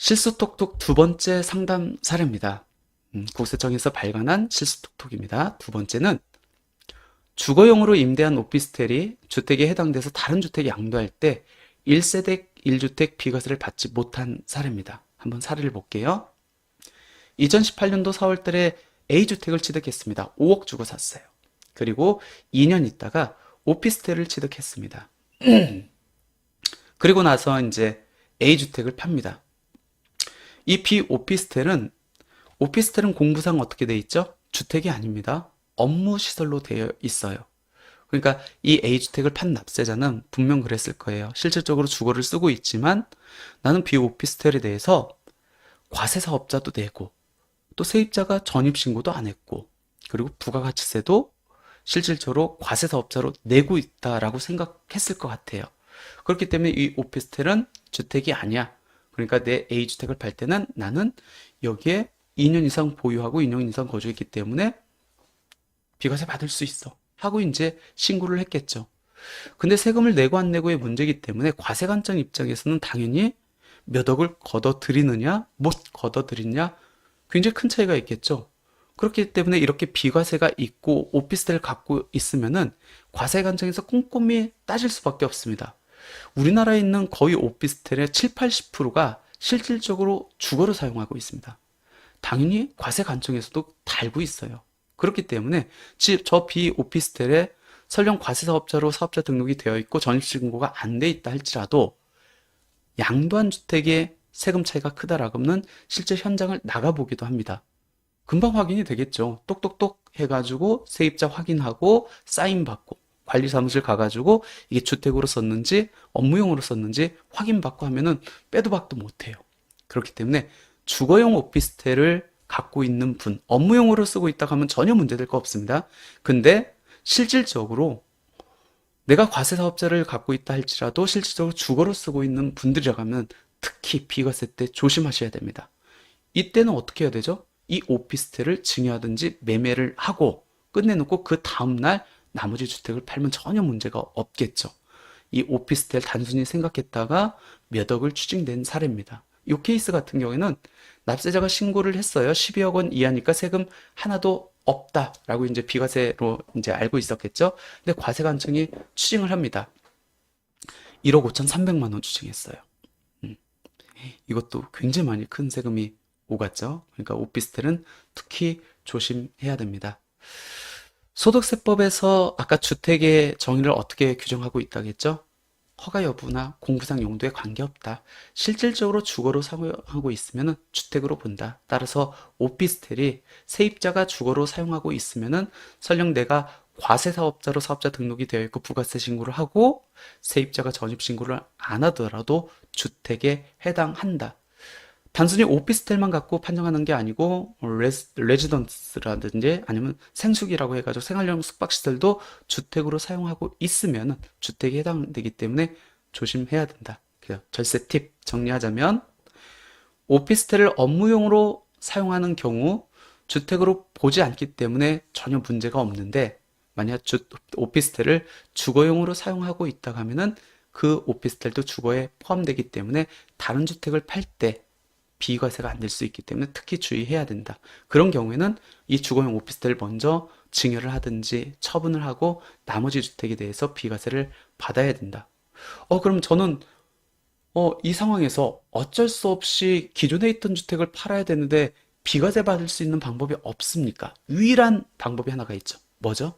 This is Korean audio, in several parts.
실수톡톡 두 번째 상담 사례입니다. 국세청에서 발간한 실수톡톡입니다. 두 번째는 주거용으로 임대한 오피스텔이 주택에 해당돼서 다른 주택에 양도할 때 1세대 1주택 비과세를 받지 못한 사례입니다. 한번 사례를 볼게요. 2018년도 4월달에 A주택을 취득했습니다. 5억 주고 샀어요. 그리고 2년 있다가 오피스텔을 취득했습니다. 그리고 나서 이제 A주택을 팝니다. 이 비오피스텔은 공부상 어떻게 돼 있죠? 주택이 아닙니다. 업무시설로 되어 있어요. 그러니까 이 A주택을 판 납세자는 분명 그랬을 거예요. 실질적으로 주거를 쓰고 있지만 나는 비오피스텔에 대해서 과세사업자도 내고 또 세입자가 전입신고도 안 했고 그리고 부가가치세도 실질적으로 과세사업자로 내고 있다라고 생각했을 것 같아요. 그렇기 때문에 이 오피스텔은 주택이 아니야. 그러니까 내 A주택을 팔 때는 나는 여기에 2년 이상 보유하고 2년 이상 거주했기 때문에 비과세 받을 수 있어 하고 이제 신고를 했겠죠. 근데 세금을 내고 안 내고의 문제이기 때문에 과세관청 입장에서는 당연히 몇 억을 걷어들이느냐 못 걷어들이냐 굉장히 큰 차이가 있겠죠. 그렇기 때문에 이렇게 비과세가 있고 오피스텔을 갖고 있으면은 과세관청에서 꼼꼼히 따질 수밖에 없습니다. 우리나라에 있는 거의 오피스텔의 7, 80%가 실질적으로 주거로 사용하고 있습니다. 당연히 과세관청에서도 달고 있어요. 그렇기 때문에 저 비오피스텔에 설령 과세사업자로 사업자 등록이 되어 있고 전입신고가 안 돼 있다 할지라도 양도한 주택의 세금 차이가 크다라고 하면 실제 현장을 나가보기도 합니다. 금방 확인이 되겠죠. 똑똑똑 해가지고 세입자 확인하고 사인 받고 관리사무실 가가지고 이게 주택으로 썼는지 업무용으로 썼는지 확인받고 하면은 빼도 박도 못해요. 그렇기 때문에 주거용 오피스텔을 갖고 있는 분, 업무용으로 쓰고 있다고 하면 전혀 문제될 거 없습니다. 근데 실질적으로 내가 과세사업자를 갖고 있다 할지라도 실질적으로 주거로 쓰고 있는 분들이라고 하면 특히 비과세 때 조심하셔야 됩니다. 이때는 어떻게 해야 되죠? 이 오피스텔을 증여하든지 매매를 하고 끝내놓고 그 다음날 나머지 주택을 팔면 전혀 문제가 없겠죠. 이 오피스텔 단순히 생각했다가 몇 억을 추징된 사례입니다. 이 케이스 같은 경우에는 납세자가 신고를 했어요. 12억 원 이하니까 세금 하나도 없다라고 이제 비과세로 이제 알고 있었겠죠. 근데 과세관청이 추징을 합니다. 1억 5,300만 원 추징했어요. 이것도 굉장히 많이 큰 세금이 오갔죠. 그러니까 오피스텔은 특히 조심해야 됩니다. 소득세법에서 아까 주택의 정의를 어떻게 규정하고 있다겠죠? 허가 여부나 공부상 용도에 관계없다. 실질적으로 주거로 사용하고 있으면 주택으로 본다. 따라서 오피스텔이 세입자가 주거로 사용하고 있으면 설령 내가 과세사업자로 사업자 등록이 되어 있고 부가세 신고를 하고 세입자가 전입신고를 안 하더라도 주택에 해당한다. 단순히 오피스텔만 갖고 판정하는 게 아니고 레지던스라든지 아니면 생숙이라고 해가지고 생활용 숙박시설도 주택으로 사용하고 있으면 주택에 해당되기 때문에 조심해야 된다. 그래서 절세 팁 정리하자면 오피스텔을 업무용으로 사용하는 경우 주택으로 보지 않기 때문에 전혀 문제가 없는데 만약 오피스텔을 주거용으로 사용하고 있다고 하면은 그 오피스텔도 주거에 포함되기 때문에 다른 주택을 팔때 비과세가 안 될 수 있기 때문에 특히 주의해야 된다. 그런 경우에는 이 주거용 오피스텔을 먼저 증여를 하든지 처분을 하고 나머지 주택에 대해서 비과세를 받아야 된다. 그럼 저는 이 상황에서 어쩔 수 없이 기존에 있던 주택을 팔아야 되는데 비과세 받을 수 있는 방법이 없습니까? 유일한 방법이 하나가 있죠. 뭐죠?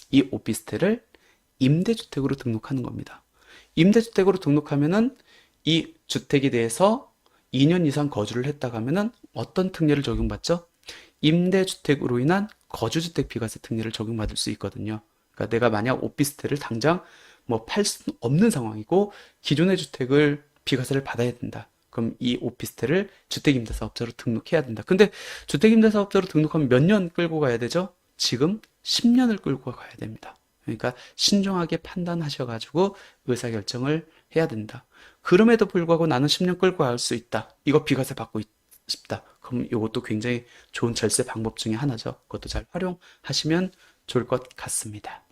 이 오피스텔을 임대주택으로 등록하는 겁니다. 임대주택으로 등록하면은 이 주택에 대해서 2년 이상 거주를 했다고 하면은 어떤 특례를 적용받죠? 임대주택으로 인한 거주주택 비과세 특례를 적용받을 수 있거든요. 그러니까 내가 만약 오피스텔을 당장 뭐 팔 수 없는 상황이고 기존의 주택을 비과세를 받아야 된다. 그럼 이 오피스텔을 주택임대사업자로 등록해야 된다. 근데 주택임대사업자로 등록하면 몇 년 끌고 가야 되죠? 지금 10년을 끌고 가야 됩니다. 그러니까 신중하게 판단하셔가지고 의사결정을 해야 된다. 그럼에도 불구하고 나는 10년 끌고 갈 수 있다. 이거 비과세 받고 싶다. 그럼 이것도 굉장히 좋은 절세 방법 중에 하나죠. 그것도 잘 활용하시면 좋을 것 같습니다.